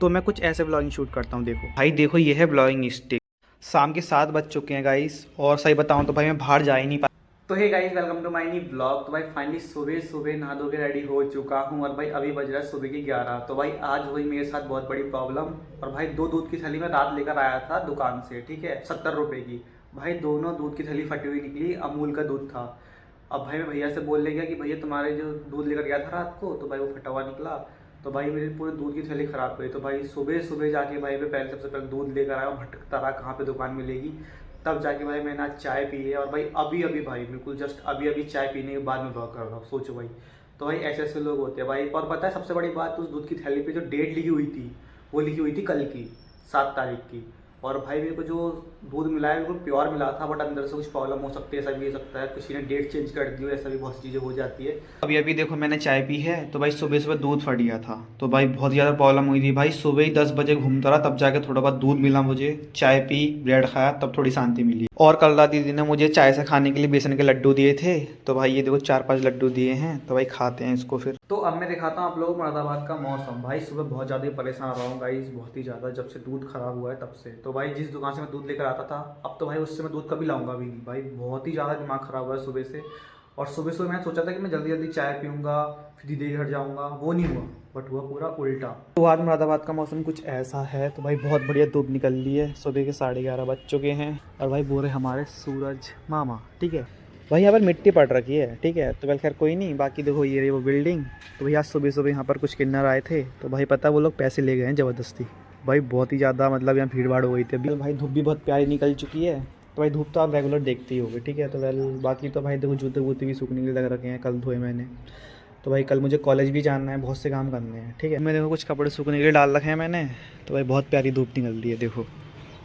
तो मैं कुछ ऐसे ब्लॉगिंग शूट करता हूँ। देखो भाई, देखो ये है ब्लॉगिंग स्टिक। शाम के 7 बज चुके हैं गाइस, और सही बताऊँ तो भाई मैं बाहर जा ही नहीं पाया। तो hey guys, welcome to my new blog. तो भाई फाइनली सुबह सुबह नहा धो के रेडी हो चुका हूँ और भाई अभी बज रहा है सुबह की 11। तो भाई आज हुई मेरे साथ बहुत बड़ी प्रॉब्लम। और भाई 2 दूध की थैली मैं रात लेकर आया था दुकान से, ठीक है, 70 रुपये की। भाई दोनों दूध की थैली फटी हुई निकली, अमूल का दूध था। अब भाई मैं भैया से बोलने गया कि भैया तुम्हारे जो दूध लेकर गया था रात को, तो भाई वो फटा हुआ निकला। तो भाई मेरी पूरे दूध की थैली ख़राब गई। तो भाई सुबह सुबह जाके भाई मैं पहले सबसे पहले दूध लेकर आया, भटकता रहा कहाँ पे दुकान मिलेगी। तब जाके भाई मैंने आज चाय पी है। और भाई अभी अभी भाई बिल्कुल जस्ट अभी अभी चाय पीने के बाद मैं ब्लॉग कर रहा हूँ, सोचो भाई। तो भाई ऐसे ऐसे लोग होते हैं भाई। और पता है सबसे बड़ी बात, उस दूध की थैली पे जो डेट लिखी हुई थी वो लिखी हुई थी कल की 7 तारीख की। और भाई मेरे को जो दूध मिला है बिल्कुल प्योर मिला था, बट अंदर से कुछ प्रॉब्लम हो सकती है, ऐसा भी हो सकता है किसी ने डेट चेंज कर दी हो, ऐसा भी बहुत सी चीज़ें हो जाती है। अभी अभी देखो मैंने चाय पी है, तो भाई सुबह सुबह दूध फट गया था, तो भाई बहुत ज़्यादा प्रॉब्लम हुई थी। भाई सुबह ही 10 बजे घूमता रहा, तब जाके थोड़ा बहुत दूध मिला मुझे। चाय पी, ब्रेड खाया, तब थोड़ी शांति मिली। और कल रात दीदी ने मुझे चाय से खाने के लिए बेसन के लड्डू दिए थे, तो भाई ये देखो 4-5 लड्डू दिए हैं, तो भाई खाते हैं इसको फिर। तो अब मैं दिखाता हूँ आप लोगों को मुरादाबाद का मौसम। भाई सुबह बहुत ज़्यादा परेशान रहा हूँ गाइस, बहुत ही ज़्यादा, जब से दूध खराब हुआ है तब से। तो भाई जिस दुकान से मैं दूध लेकर आता था, अब तो भाई उससे मैं दूध कभी लाऊंगा भी नहीं। भाई बहुत ही ज़्यादा दिमाग ख़राब हुआ है सुबह से। और सुबह सुबह मैंने सोचा था कि मैं जल्दी जल्दी चाय पीऊँगा, फिर दीदी के घर जाऊँगा, वो नहीं हुआ, बट हुआ पूरा उल्टा। तो आज मुरादाबाद का मौसम कुछ ऐसा है। तो भाई बहुत बढ़िया धूप निकल ली है, सुबह के 11:30 बज चुके हैं। और भाई बोरे हमारे सूरज मामा, ठीक है भाई, यहाँ पर मिट्टी पड़ रखी है, ठीक है। तो वेल खैर कोई नहीं, बाकी देखो ये रही वो बिल्डिंग। तो भैया सुबह सुबह यहाँ पर कुछ किन्नर आए थे, तो भाई पता वो लोग पैसे ले गए हैं ज़बरदस्ती। भाई बहुत ही ज़्यादा मतलब यहाँ भीड़ भाड़ हो गई थी अभी। भाई धूप भी बहुत प्यारी निकल चुकी है। तो भाई धूप तो आप रेगुलर देखते ही होगे, ठीक है। तो वेल बाकी तो भाई देखो जूते वूते भी सूखने के लिए लग रखे हैं, कल धोए मैंने। तो भाई कल मुझे कॉलेज भी जाना है, बहुत से काम करने हैं, ठीक है। मैं देखो कुछ कपड़े सूखने के लिए डाल रखे हैं मैंने। तो भाई बहुत प्यारी धूप निकल रही है देखो।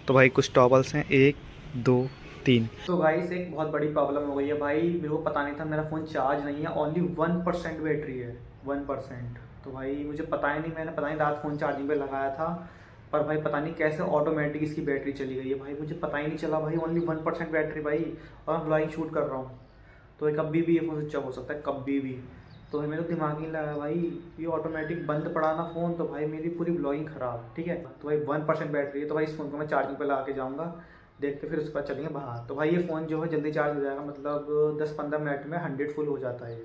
तो भाई कुछ टॉवल्स हैं, 1 2 3। तो भाई से एक बहुत बड़ी प्रॉब्लम हो गई है भाई। मेरे को पता नहीं था मेरा फ़ोन चार्ज नहीं है, ओनली 1% बैटरी है, 1%। तो भाई मुझे पता ही नहीं, मैंने पता नहीं रात फ़ोन चार्जिंग पे लगाया था, पर भाई पता नहीं कैसे ऑटोमेटिक इसकी बैटरी चली गई है। भाई मुझे पता ही नहीं चला भाई, ओनली 1% बैटरी भाई, और मैं ब्लॉगिंग शूट कर रहा हूँ। तो कभी भी ये फ़ोन स्विच ऑफ हो सकता है, कभी भी। तो मेरे को दिमाग ही लगा भाई ये ऑटोमेटिक बंद पड़ा ना फ़ोन, तो भाई मेरी पूरी ब्लॉगिंग ख़राब, ठीक है। तो भाई 1% बैटरी है, तो भाई इस फ़ोन को मैं चार्जिंग पे लगा के जाऊँगा, देखते फिर उसके बाद चलेंगे बाहर। तो भाई ये फ़ोन जो है जल्दी चार्ज हो जाएगा, मतलब 10-15 मिनट में 100 फुल हो जाता है।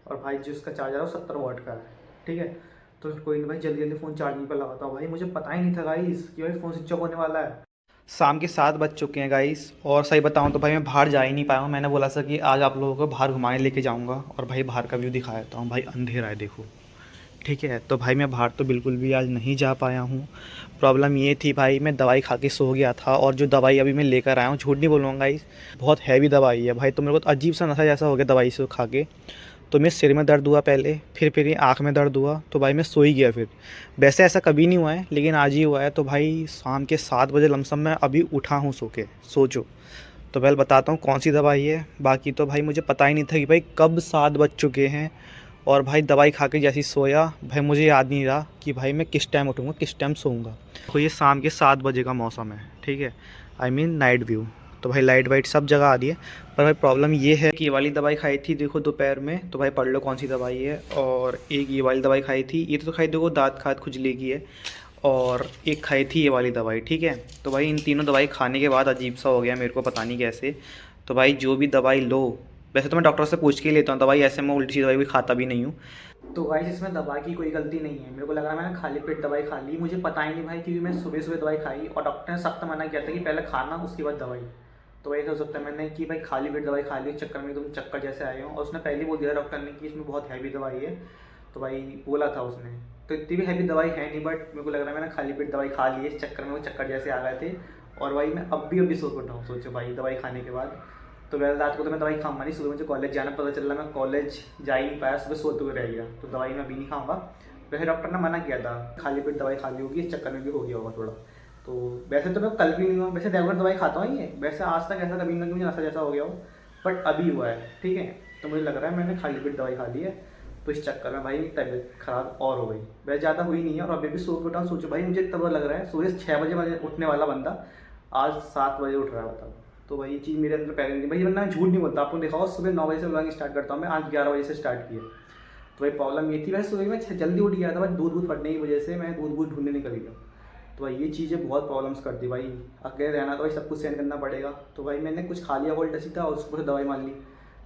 और भाई जो इसका चार्जर है वो 70 वाट का है, ठीक है। तो फिर कोई नहीं भाई, जल्दी जल्दी फ़ोन चार्जिंग पर लगाता हूँ। भाई मुझे पता ही नहीं था गाइस कि भाई फ़ोन स्विच ऑफ होने वाला है। शाम के 7 बज चुके हैं गाइस, और सही बताऊं तो भाई मैं बाहर जा ही नहीं पाया हूँ। मैंने बोला था कि आज आप लोगों को बाहर घुमाने लेके जाऊंगा, और भाई बाहर का व्यू दिखा देता हूँ। भाई अंधेरा है देखो, ठीक है। तो भाई मैं बाहर तो बिल्कुल भी आज नहीं जा पाया हूँ। प्रॉब्लम ये थी भाई, मैं दवाई खा के सो गया था, और जो दवाई अभी मैं लेकर आया हूँ, झूठ नहीं बोलूँगा गाइस, बहुत हैवी दवाई है भाई। तो मेरे को तो अजीब सा नशा जैसा हो गया दवाई से खा के। तो मेरे सिर में दर्द हुआ पहले, फिर ये आँख में दर्द हुआ, तो भाई मैं सो ही गया फिर। वैसे ऐसा कभी नहीं हुआ है, लेकिन आज ही हुआ है। तो भाई शाम के 7 बजे लमसम मैं अभी उठा हूँ सो के, सोचो। तो पहले बताता हूँ कौन सी दवाई है। बाकी तो भाई मुझे पता ही नहीं था कि भाई कब 7 बज चुके हैं। और भाई दवाई खा के जैसे ही सोया, भाई मुझे याद नहीं रहा कि भाई मैं किस टाइम उठूँगा, किस टाइम सोऊंगा। तो ये शाम के 7 बजे का मौसम है, ठीक है, आई मीन नाइट व्यू। तो भाई लाइट वाइट सब जगह आ रही है। पर भाई प्रॉब्लम ये है कि ये वाली दवाई खाई थी देखो दोपहर में, तो भाई पढ़ लो कौन सी दवाई है। और एक ये वाली दवाई खाई थी, ये तो खाई देखो दाँत खाद खुजली की है। और एक खाई थी ये वाली दवाई, ठीक है। तो भाई इन तीनों दवाई खाने के बाद अजीब सा हो गया मेरे को, पता नहीं कैसे। तो भाई जो भी दवाई लो, वैसे तो मैं डॉक्टर से पूछ के ही लेता हूँ दवाई, ऐसे मैं उल्टी दवाई भी खाता भी नहीं हूँ। तो भाई इसमें दवा की कोई गलती नहीं है, मेरे को लग रहा है मैंने खाली पेट दवाई खा ली, मुझे पता ही नहीं भाई, क्योंकि मैं सुबह सुबह दवाई खाई और डॉक्टर ने सख्त मना किया था कि पहले खाना उसके बाद दवाई। तो वही हो सकता है मैंने कि भाई खाली पेट दवाई खा ली, चक्कर में तुम चक्कर जैसे आए हो। और उसने पहले ही बोल दिया डॉक्टर ने कि इसमें बहुत हैवी दवाई है, तो भाई बोला था उसने। तो इतनी भी हैवी दवाई है नहीं, बट मेरे को लग रहा है मैंने खाली पेट दवाई खा ली है, इस चक्कर में वो चक्कर जैसे आ गए थे। और भाई मैं अभी सो उठा हूँ, सोचो भाई दवाई खाने के बाद। तो वैसे रात को तो मैं दवाई खाऊंगा नहीं, सुबह मुझे कॉलेज जाना, पता चल रहा मैं कॉलेज जा ही नहीं पाया, सुबह सोते हुए रह गया। तो दवाई मैं अभी नहीं खाऊंगा। वैसे डॉक्टर ने मना किया था खाली पेट दवाई खा ली होगी, इस चक्कर में भी हो गया होगा थोड़ा। तो वैसे तो मैं कल भी नहीं हुआ, वैसे रेगुलर दवाई खाता हूँ ये, वैसे आज तक ऐसा कभी ना कभी नशा जैसा हो गया हो, बट अभी हुआ है, ठीक है। तो मुझे लग रहा है मैंने खाली पेट दवाई खा ली है, तो इस चक्कर में भाई तबीयत खराब और हो गई। वैसे ज़्यादा हुई नहीं है, और अभी भी सो के उठा हूँ। सोचो भाई मुझे इतना बुरा लग रहा है, सुबह 6 बजे उठने वाला बंदा आज 7 बजे उठ रहा है, बताओ। तो भाई ये चीज़ मेरे अंदर पहले नहीं भाई, वरना मैं झूठ नहीं बोलता, आपको देखा होगा सुबह 9 बजे से ब्लॉगिंग स्टार्ट करता हूँ मैं, आज 11 बजे से स्टार्ट किया। तो भाई प्रॉब्लम ये थी, वैसे सुबह मैं जल्दी उठ गया था बट दूध फटने की वजह से मैं दूध ढूंढने निकल गया। तो भाई ये चीज़ें बहुत प्रॉब्लम्स करती भाई, अकेले रहना तो भाई सब कुछ सहन करना पड़ेगा। तो भाई मैंने कुछ खा लिया उल्टा सीधा और उसको दवाई मान ली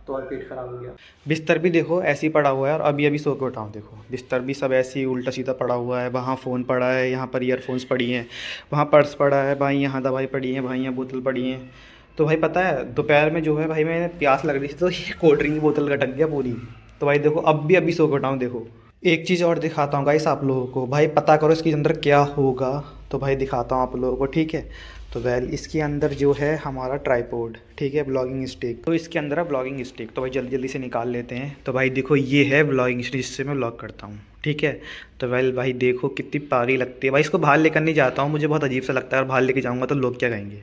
तो और पेट खराब हो गया। बिस्तर भी देखो ऐसे ही पड़ा हुआ है और अभी अभी सो के उठाऊँ, देखो बिस्तर भी सब ऐसे ही उल्टा सीधा पड़ा हुआ है। वहाँ फ़ोन पड़ा है, यहाँ पर ईयरफोन्स पड़ी हैं, वहाँ पर्स पड़ा है भाई, यहाँ दवाई पड़ी है भाई, यहाँ बोतल पड़ी हैं। तो भाई पता है दोपहर में जो है भाई मैंने प्यास लग रही थी तो ये कोल्ड ड्रिंक की बोतल गटक गया पूरी। तो भाई देखो अब भी अभी सो के उठाऊँ। देखो एक चीज़ और दिखाता हूँ गाइस आप लोगों को, भाई पता करो इसके अंदर क्या होगा। तो भाई दिखाता हूँ आप लोगों को, ठीक है। तो वेल इसके अंदर जो है हमारा ट्राइपॉड, ठीक है, ब्लॉगिंग स्टिक। तो इसके अंदर है ब्लॉगिंग स्टिक, तो भाई जल्दी जल्दी से निकाल लेते हैं। तो भाई देखो ये है ब्लॉगिंग स्टिक जिससे मैं ब्लॉग करता हूँ, ठीक है। तो वेल भाई देखो कितनी प्यारी लगती है भाई, इसको बाहर लेकर नहीं जाता हूँ, मुझे बहुत अजीब सा लगता है और बाहर लेके जाऊँगा तो लोग क्या कहेंगे।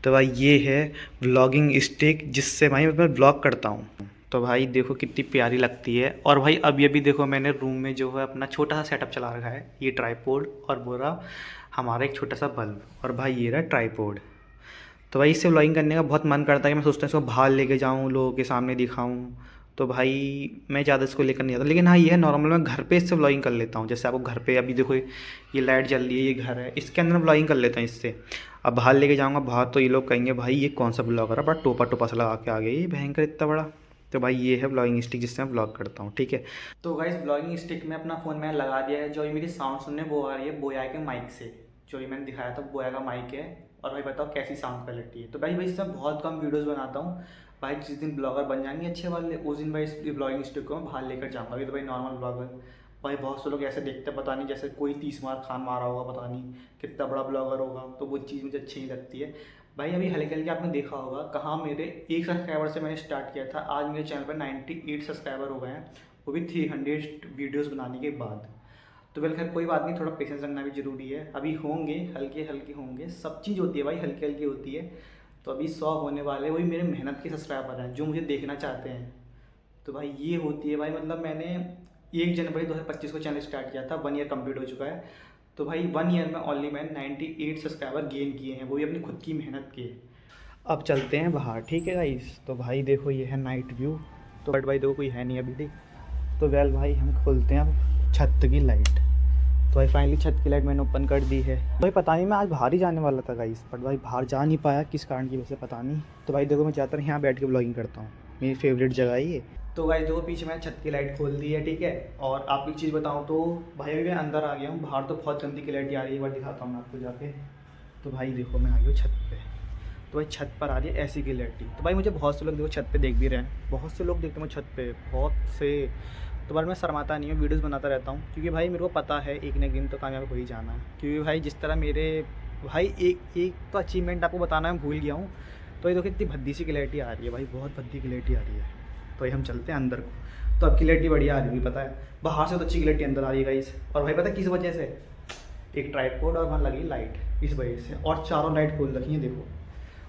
तो भाई ये है ब्लॉगिंग स्टिक जिससे भाई मैं ब्लॉग करता हूँ। तो भाई देखो कितनी प्यारी लगती है। और भाई अभी अभी देखो मैंने रूम में जो है अपना छोटा सा सेटअप चला रखा है, ये ट्राइपॉड और वो रहा हमारा एक छोटा सा बल्ब, और भाई ये रहा ट्राइपॉड। तो भाई इससे व्लॉगिंग करने का बहुत मन करता है कि मैं सोचता हूँ इसको बाहर लेके जाऊँ, लोगों के सामने दिखाऊँ। तो भाई मैं ज़्यादा इसको लेकर नहीं आता, लेकिन हाँ ये है नॉर्मल मैं घर पे इससे व्लॉगिंग कर लेता हूँ। जैसे आपको घर पे अभी देखो ये लाइट जल रही है, ये घर है, इसके अंदर व्लॉगिंग कर लेता हूँ इससे। अब बाहर लेके जाऊँगा बाहर तो ये लोग कहेंगे भाई ये कौन सा ब्लॉगर है, बड़ा टोपा टोपा सा लगा के आ गया ये भयंकर इतना बड़ा। तो भाई ये है ब्लॉगिंग स्टिक जिससे मैं ब्लॉग करता हूँ, ठीक है। तो गाइस ब्लॉगिंग स्टिक में अपना फ़ोन मैंने लगा दिया है। जो ये मेरी साउंड सुनने वो आ रही है बोया के माइक से, जो ये मैंने दिखाया था बोया का माइक है। और भाई बताओ कैसी साउंड क्वालिटी है। तो भाई इससे बहुत कम वीडियोस बनाता हूँ भाई, जिस दिन ब्लॉगर बन जाएंगे अच्छे वाले उस दिन भाई इस ब्लॉगिंग स्टिक को मैं बाहर लेकर जाऊँगा। अभी तो भाई नॉर्मल ब्लॉगर भाई बहुत से लोग ऐसे देखते हैं, पता नहीं जैसे कोई 30 मार खान मारा होगा, पता नहीं कितना बड़ा ब्लॉगर होगा, तो वो चीज़ मुझे अच्छी नहीं लगती है भाई। अभी हल्के हल्के आपने देखा होगा कहाँ मेरे 1 सब्सक्राइबर से मैंने स्टार्ट किया था, आज मेरे चैनल पर 98 सब्सक्राइबर हो गए हैं, वो भी 300 वीडियोस बनाने के बाद। तो वेल खैर कोई बात नहीं, थोड़ा पेशेंस रखना भी ज़रूरी है। अभी होंगे हल्के हल्के होंगे, सब चीज़ होती है भाई हल्की हल्की होती है। तो अभी 100 होने वाले, वही मेरे मेहनत के सब्सक्राइबर हैं जो मुझे देखना चाहते हैं। तो भाई ये होती है भाई, मतलब मैंने 1 जनवरी 2025 को चैनल स्टार्ट किया था, 1 ईयर कंप्लीट हो चुका है। तो भाई 1 ईयर में ओनली मैंने 98 सब्सक्राइबर गेन किए हैं, वो भी अपनी खुद की मेहनत के। अब चलते हैं बाहर, ठीक है गाइस। तो भाई देखो ये है नाइट व्यू, तो बट भाई देखो कोई है नहीं अभी, ठीक। तो वेल भाई हम खोलते हैं अब छत की लाइट। तो भाई फाइनली छत की लाइट मैंने ओपन कर दी है। भाई पता नहीं मैं आज बाहर ही जाने वाला था गाइस, बट भाई बाहर जा नहीं पाया, किस कारण की वजह से पता नहीं। तो भाई देखो मैं ज़्यादातर यहाँ बैठ के ब्लॉगिंग करता हूँ, मेरी फेवरेट जगह है ये। तो गाइस देखो पीछे मैंने छत की लाइट खोल दी है, ठीक है। और आपको एक चीज़ बताऊँ तो भाई अभी मैं अंदर आ गया हूँ, बाहर तो बहुत गंदी क्लैरिटी आ रही है, एक बार दिखाता हूँ मैं आपको जाके। तो भाई देखो मैं आ गया हूँ छत पे, तो भाई छत पर आ रही है ऐसी क्लैरिटी। तो भाई मुझे बहुत से लोग देखो छत पे देख भी रहे हैं, बहुत से लोग देखते हैं छत पे, बहुत से। तो भाई मैं शर्माता नहीं हूँ, वीडियोस बनाता रहता हूँ, क्योंकि भाई मेरे को पता है एक न एक दिन तो कामयाब हो ही जाना है। क्योंकि भाई जिस तरह मेरे भाई एक तो अचीवमेंट आपको बताना मैं भूल गया हूँ। तो ये देखो कितनी भद्दी सी क्लैरिटी आ रही है भाई, बहुत भद्दी क्लैरिटी आ रही है। तो ये हम चलते हैं अंदर को, तो अब क्लैरिटी बढ़िया आ रही है, पता है बाहर से तो अच्छी क्लैरिटी अंदर आ रही है गाइस। और भाई पता है किस वजह से, एक ट्राइपॉड और वहाँ लगी लाइट, इस वजह से। और चारों लाइट खोल रखी है देखो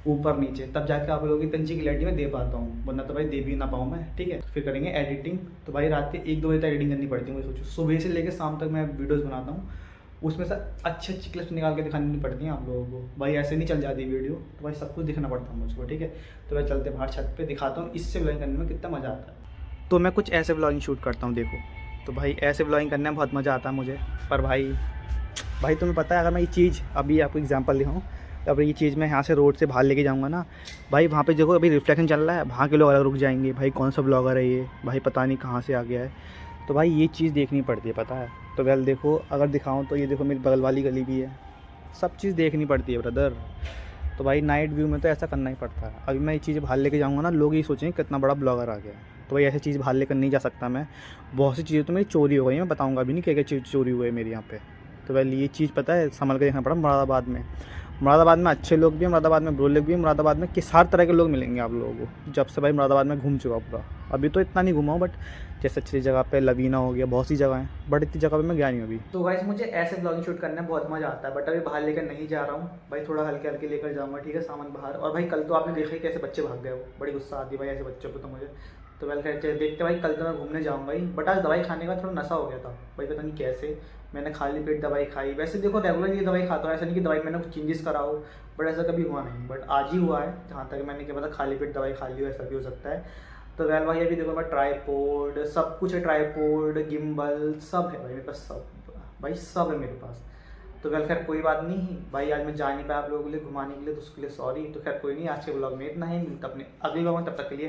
ऊपर नीचे, तब जाके आप लोगों की तंची क्लैरिटी में दे पाता हूँ, वरना तो भाई दे भी ना पाऊँ मैं, ठीक है। फिर करेंगे एडिटिंग। तो भाई रात के 1-2 बजे तक एडिटिंग करनी पड़ती है मुझे, सोचो सुबह से लेकर शाम तक मैं वीडियोस बनाता हूँ, उसमें से अच्छी अच्छी क्लिप्स निकाल के दिखानी पड़ती हैं आप लोगों को भाई, ऐसे नहीं चल जाती वीडियो। तो भाई सब कुछ दिखाना पड़ता है मुझको, ठीक है। तो मैं चलते बाहर छत पे दिखाता हूँ इससे व्लॉगिंग करने में कितना मज़ा आता है। तो मैं कुछ ऐसे व्लॉगिंग शूट करता हूँ देखो। तो भाई ऐसे व्लॉगिंग करने में बहुत मज़ा आता है मुझे। पर भाई तुम्हें पता है अगर मैं ये चीज़ अभी आपको एग्जांपल दिखाऊँ, अब ये चीज़ मैं यहाँ से रोड से बाहर लेके जाऊँगा ना भाई, वहाँ पे देखो अभी रिफ्लेक्शन चल रहा है, वहाँ के लोग अलग रुक जाएंगे, भाई कौन सा ब्लॉगर है ये, भाई पता नहीं कहाँ से आ गया है। तो भाई ये चीज़ देखनी पड़ती है, पता है। तो वेल देखो अगर दिखाऊँ तो ये देखो मेरी बगल वाली गली भी है, सब चीज़ देखनी पड़ती है ब्रदर। तो भाई नाइट व्यू में तो ऐसा करना ही पड़ता है। अभी मैं ये चीज़ बाहर लेके जाऊँगा ना, लोग ये सोचेंगे कितना बड़ा ब्लॉगर आ गया। तो भाई ऐसी चीज़ बाहर लेकर नहीं जा सकता मैं, बहुत सी चीज़ें तो मेरी चोरी हो गई, मैं बताऊँगा भी नहीं क्या क्या चीज़ चोरी हुई है मेरे यहाँ पे। तो वेल ये चीज़ पता है संभल के देखना पड़ा। मुरादाबाद में अच्छे लोग भी हैं, मुरादाबाद में बुरे लोग भी हैं, मुरादाबाद में हर तरह के लोग मिलेंगे आप लोगों को। जब से भाई मुरादाबाद में घूम चुका पूरा, अभी तो इतना नहीं घूमा हूँ, बट जैसे अच्छी जगह पे लवीना हो गया, बहुत सी जगह हैं, बट इतनी जगह पे मैं गया नहीं अभी। तो गाइस मुझे ऐसे ब्लॉगिंग शूट करने में बहुत मज़ा आता है, बट अभी बाहर लेकर नहीं जा रहा हूँ भाई, थोड़ा हल्के हल्के लेकर जाऊँगा, ठीक है, सामान बाहर। और भाई कल तो आपने देखा ही कैसे बच्चे भाग गए हो, बड़ी गुस्सा आती है भाई ऐसे बच्चों को तो मुझे। तो वेल खैर देखते भाई, कल तो मैं घूमने जाऊँगा भाई, बट आज दवाई खाने का थोड़ा नशा हो गया था भाई, पता नहीं कैसे। मैंने खाली पेट दवाई खाई, वैसे देखो रेगुलर ये दवाई खाता हूँ, ऐसा नहीं कि दवाई मैंने कुछ चेंजेस करा हो, बट ऐसा कभी हुआ नहीं। बट आज ही हुआ है, जहाँ तक मैंने क्या पता खाली पेट दवाई खा ली हो, ऐसा भी हो सकता है। तो वेल भाई अभी देखो मैं ट्राईपोड सब कुछ है, ट्राईपोड गिम्बल सब है भाई मेरे पास, सब भाई सब है मेरे पास। तो वेल खैर कोई बात नहीं भाई, आज मैं जा नहीं पाया आप लोगों के लिए घुमाने के लिए, तो उसके लिए सॉरी। तो खैर कोई नहीं, आज के ब्लॉग में इतना ही, मिलता अपने अगले ब्लॉग में, तब तक के लिए